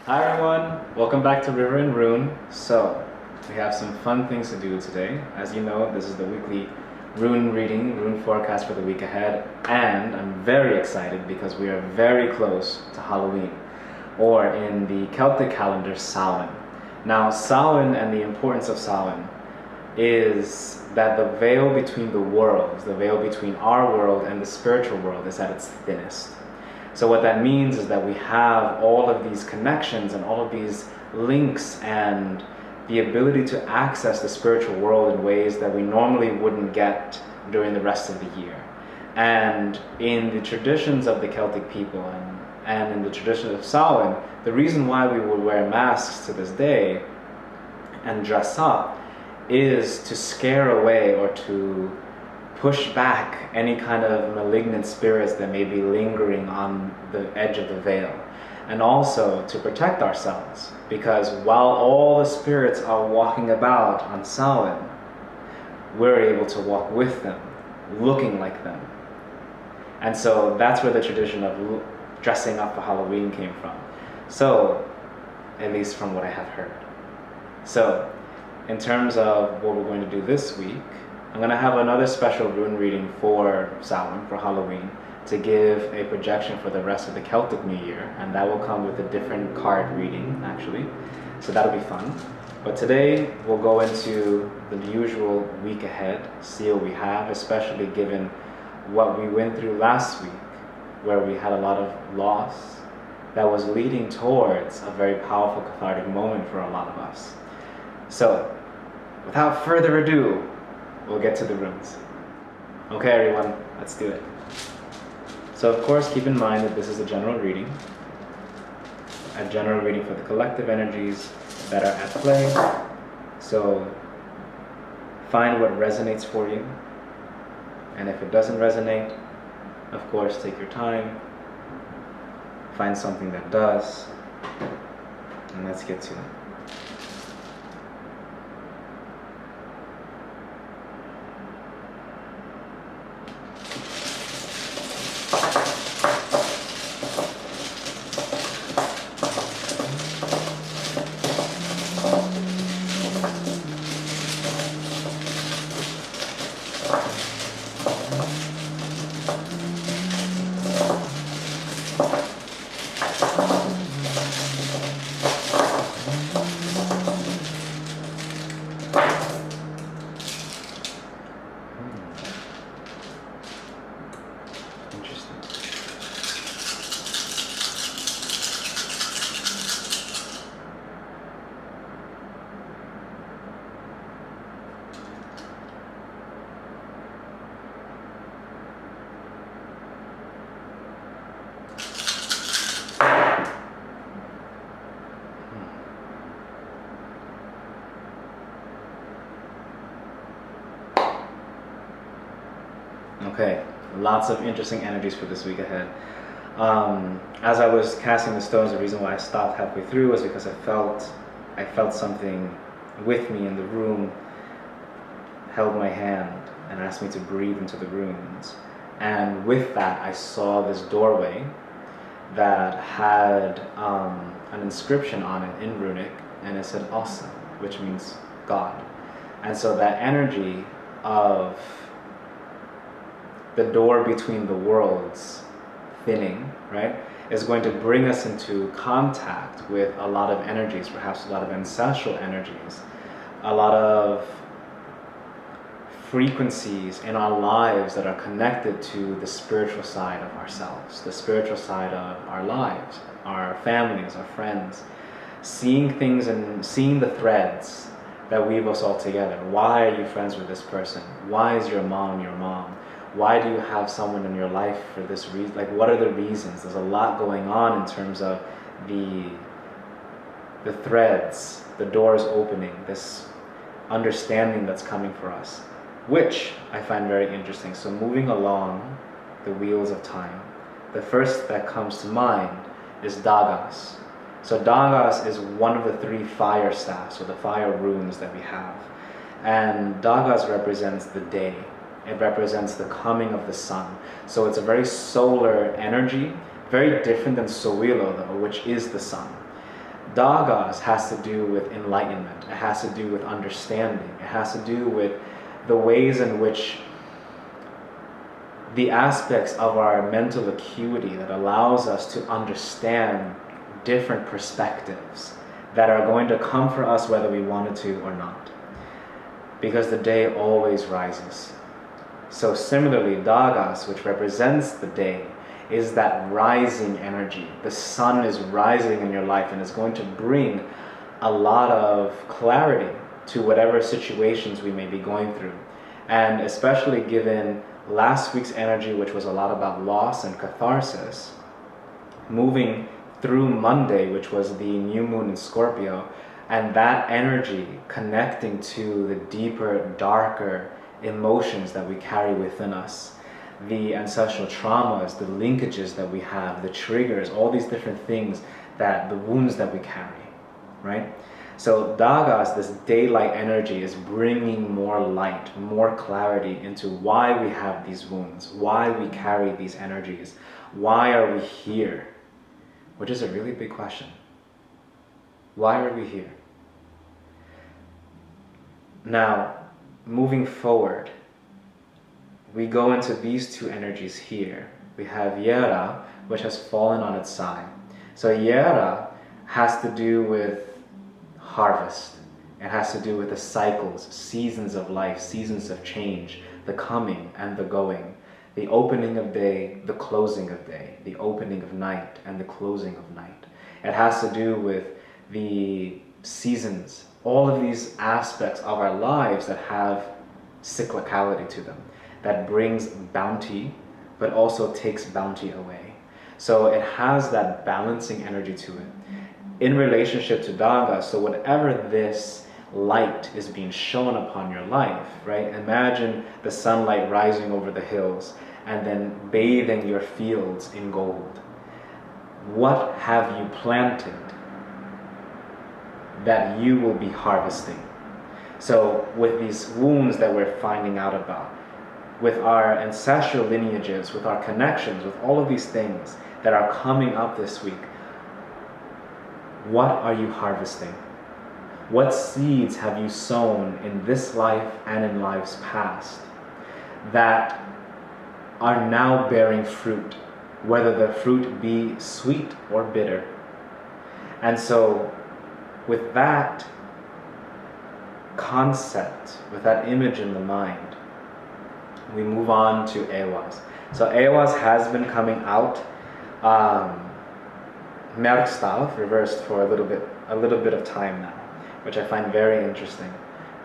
Hi everyone, welcome back to River and Rune. So, we have some fun things to do today. As you know, this is the weekly Rune reading, Rune forecast for the week ahead, and I'm very excited because we are very close to Halloween, or in the Celtic calendar, Samhain. Now, Samhain and the importance of Samhain is that the veil between the worlds, the veil between our world and the spiritual world, is at its thinnest. So what that means is that we have all of these connections and all of these links and the ability to access the spiritual world in ways that we normally wouldn't get during the rest of the year. And in the traditions of the Celtic people and in the tradition of Samhain, the reason why we would wear masks to this day and dress up is to scare away or to push back any kind of malignant spirits that may be lingering on the edge of the veil, and also to protect ourselves, because while all the spirits are walking about on Samhain, we're able to walk with them, looking like them. And so that's where the tradition of dressing up for Halloween came from. So, at least from what I have heard. So, in terms of what we're going to do this week, I'm going to have another special rune reading for Samhain, for Halloween, to give a projection for the rest of the Celtic New Year, and that will come with a different card reading, actually. So that'll be fun. But today, we'll go into the usual week ahead, see what we have, especially given what we went through last week, where we had a lot of loss that was leading towards a very powerful cathartic moment for a lot of us. So, without further ado, we'll get to the runes. Okay everyone, let's do it. So of course, keep in mind that this is a general reading for the collective energies that are at play. So find what resonates for you, and if it doesn't resonate, of course, take your time, find something that does, and let's get to it. Okay, lots of interesting energies for this week ahead. As I was casting the stones, the reason why I stopped halfway through was because I felt something with me in the room, held my hand and asked me to breathe into the runes. And with that, I saw this doorway that had an inscription on it in runic, and it said Asa, which means God. And so that energy of the door between the worlds thinning, right, is going to bring us into contact with a lot of energies, perhaps a lot of ancestral energies, a lot of frequencies in our lives that are connected to the spiritual side of ourselves, the spiritual side of our lives, our families, our friends, seeing things and seeing the threads that weave us all together. Why are you friends with this person? Why is your mom your mom? Why do you have someone in your life for this reason? Like, what are the reasons? There's a lot going on in terms of the threads, the doors opening, this understanding that's coming for us, which I find very interesting. So moving along the wheels of time, the first that comes to mind is Dagas. So Dagas is one of the 3 fire staffs, or the fire runes that we have. And Dagas represents the day. It represents the coming of the sun. So it's a very solar energy, very different than Sowilo though, which is the sun. Dagas has to do with enlightenment. It has to do with understanding. It has to do with the ways in which the aspects of our mental acuity that allows us to understand different perspectives that are going to come for us whether we wanted to or not. Because the day always rises. So similarly, Dagas, which represents the day, is that rising energy. The sun is rising in your life and is going to bring a lot of clarity to whatever situations we may be going through. And especially given last week's energy, which was a lot about loss and catharsis, moving through Monday, which was the new moon in Scorpio, and that energy connecting to the deeper, darker emotions that we carry within us, the ancestral traumas, the linkages that we have, the triggers, all these different things, that the wounds that we carry, right? So Dagas, this daylight energy, is bringing more light, more clarity into why we have these wounds, why we carry these energies, why are we here? Which is a really big question. Why are we here? Now, moving forward, we go into these two energies here. We have Yera, which has fallen on its side. So Yera has to do with harvest. It has to do with the cycles, seasons of life, seasons of change, the coming and the going, the opening of day, the closing of day, the opening of night and the closing of night. It has to do with the seasons, all of these aspects of our lives that have cyclicality to them, that brings bounty, but also takes bounty away. So it has that balancing energy to it in relationship to Daga. So whatever this light is being shown upon your life, right? Imagine the sunlight rising over the hills and then bathing your fields in gold. What have you planted that you will be harvesting? So with these wounds that we're finding out about, with our ancestral lineages, with our connections, with all of these things that are coming up this week, what are you harvesting? What seeds have you sown in this life and in lives past that are now bearing fruit, whether the fruit be sweet or bitter? And so with that concept, with that image in the mind, we move on to Ewas. So Ewas has been coming out Merkstav, reversed for a little bit of time now, which I find very interesting.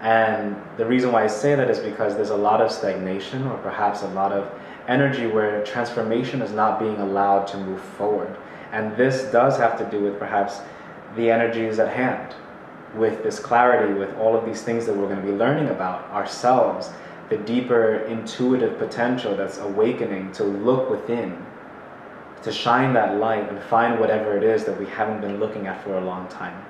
And the reason why I say that is because there's a lot of stagnation, or perhaps a lot of energy where transformation is not being allowed to move forward. And this does have to do with perhaps the energies at hand, with this clarity, with all of these things that we're going to be learning about ourselves, the deeper intuitive potential that's awakening to look within, to shine that light and find whatever it is that we haven't been looking at for a long time.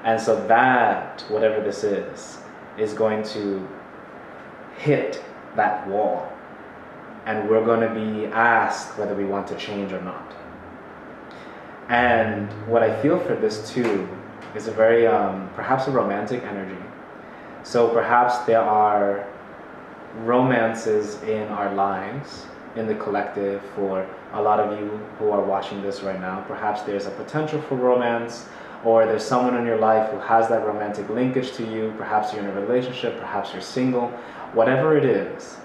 And so that, whatever this is going to hit that wall. And we're going to be asked whether we want to change or not. And what I feel for this too is a very, perhaps a romantic energy. So perhaps there are romances in our lives, in the collective, for a lot of you who are watching this right now. Perhaps there's a potential for romance, or there's someone in your life who has that romantic linkage to you. Perhaps you're in a relationship, perhaps you're single. Whatever it is,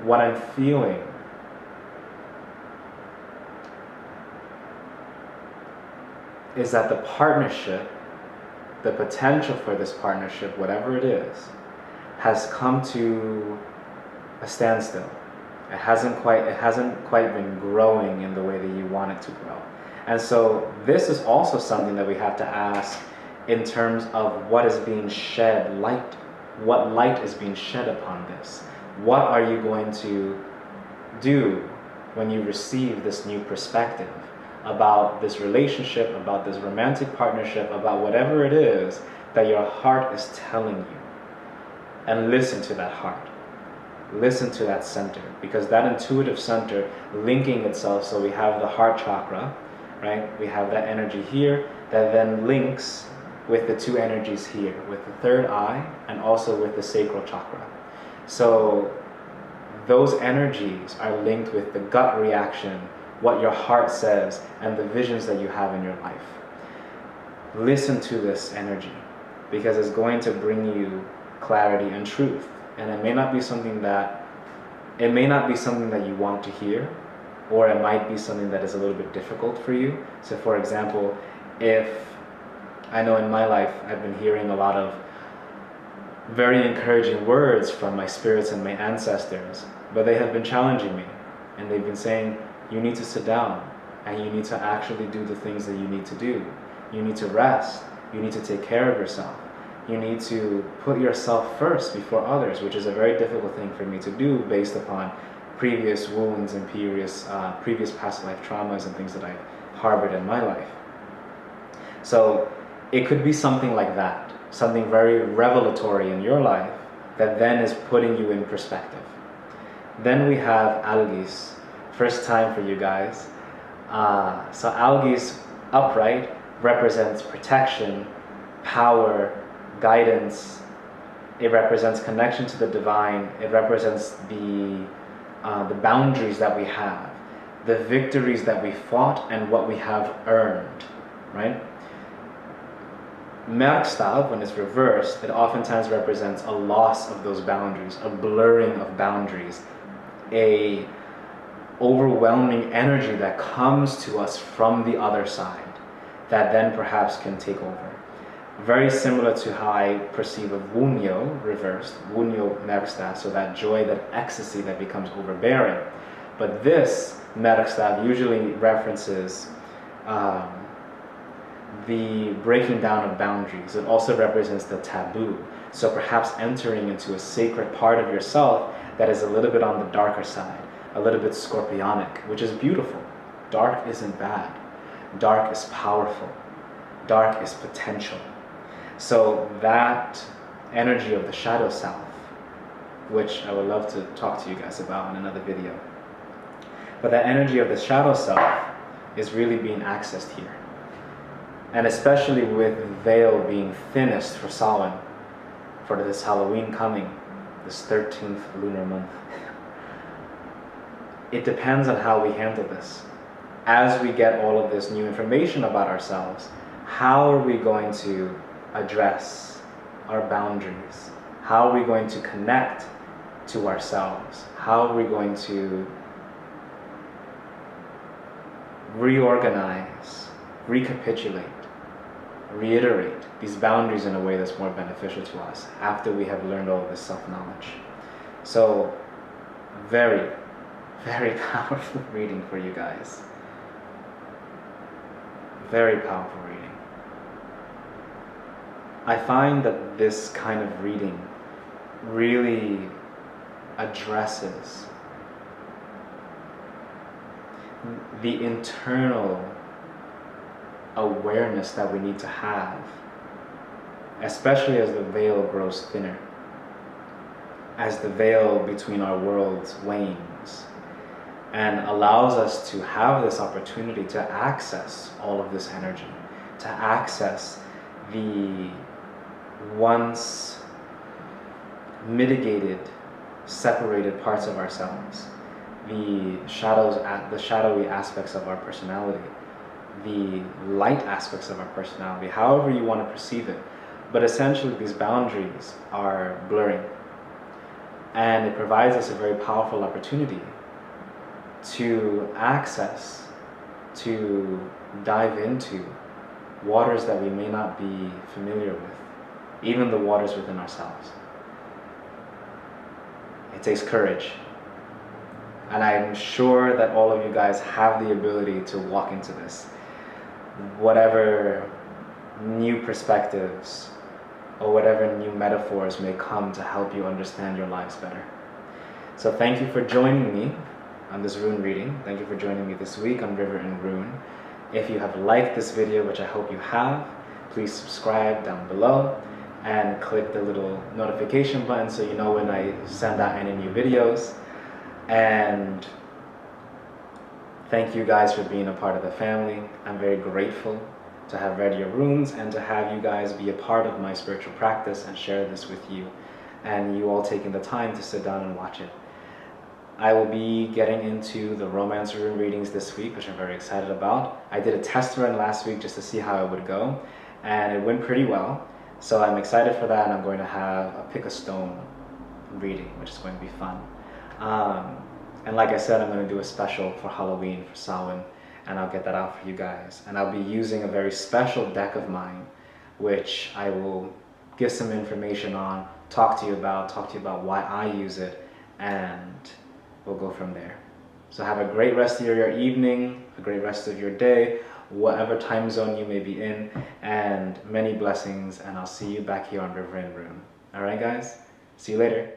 what I'm feeling is that the partnership, the potential for this partnership, whatever it is, has come to a standstill. It hasn't quite been growing in the way that you want it to grow. And so this is also something that we have to ask in terms of what is being shed light. What light is being shed upon this? What are you going to do when you receive this new perspective about this relationship, about this romantic partnership, about whatever it is that your heart is telling you? And listen to that heart. Listen to that center, because that intuitive center linking itself, so we have the heart chakra, right? We have that energy here, that then links with the two energies here, with the third eye and also with the sacral chakra. So those energies are linked with the gut reaction, what your heart says, and the visions that you have in your life. Listen to this energy, because it's going to bring you clarity and truth. And it may not be something that you want to hear, or it might be something that is a little bit difficult for you. So for example, if I know in my life I've been hearing a lot of very encouraging words from my spirits and my ancestors, but they have been challenging me, and they've been saying, you need to sit down and you need to actually do the things that you need to do. You need to rest, you need to take care of yourself, you need to put yourself first before others, which is a very difficult thing for me to do based upon previous wounds and previous past life traumas and things that I've harbored in my life. So it could be something like that, something very revelatory in your life that then is putting you in perspective. Then we have auguries, first time for you guys. So auguries upright represents protection, power, guidance. It represents connection to the divine. It represents the boundaries that we have, the victories that we fought, and what we have earned, right? Merkstav, when it's reversed, it oftentimes represents a loss of those boundaries, a blurring of boundaries, a overwhelming energy that comes to us from the other side that then perhaps can take over. Very similar to how I perceive of Wunyo reversed, Wunyo Merkstav, so that joy, that ecstasy that becomes overbearing. But this Merkstav usually references the breaking down of boundaries. It also represents the taboo. So perhaps entering into a sacred part of yourself that is a little bit on the darker side, a little bit scorpionic, which is beautiful. Dark isn't bad. Dark is powerful. Dark is potential. So that energy of the shadow self, which I would love to talk to you guys about in another video. But that energy of the shadow self is really being accessed here. And especially with the veil being thinnest for Samhain, for this Halloween coming, this 13th lunar month. It depends on how we handle this. As we get all of this new information about ourselves, how are we going to address our boundaries? How are we going to connect to ourselves? How are we going to reorganize, recapitulate, reiterate these boundaries in a way that's more beneficial to us after we have learned all of this self-knowledge? So, very, very powerful reading for you guys. Very powerful reading. I find that this kind of reading really addresses the internal awareness that we need to have, especially as the veil grows thinner, as the veil between our worlds wanes, and allows us to have this opportunity to access all of this energy, to access the once mitigated, separated parts of ourselves, the shadowy aspects of our personality, the light aspects of our personality, however you want to perceive it. But essentially these boundaries are blurring, and it provides us a very powerful opportunity to access, to dive into waters that we may not be familiar with, even the waters within ourselves. It takes courage. And I'm sure that all of you guys have the ability to walk into this. Whatever new perspectives or whatever new metaphors may come to help you understand your lives better. So thank you for joining me on this rune reading. Thank you for joining me this week on River and Rune. If you have liked this video, which I hope you have, please subscribe down below and click the little notification button so you know when I send out any new videos. And thank you guys for being a part of the family. I'm very grateful. to have read your runes and to have you guys be a part of my spiritual practice and share this with you, and you all taking the time to sit down and watch it. I will be getting into the romance rune readings this week, which I'm very excited about. I did a test run last week just to see how it would go, and it went pretty well. So I'm excited for that, and I'm going to have a pick a stone reading, which is going to be fun. And like I said, I'm going to do a special for Halloween for Samhain, and I'll get that out for you guys. And I'll be using a very special deck of mine, which I will give some information on, talk to you about why I use it, and we'll go from there. So have a great rest of your evening, a great rest of your day, whatever time zone you may be in, and many blessings, and I'll see you back here on River and Rune. Alright guys, see you later.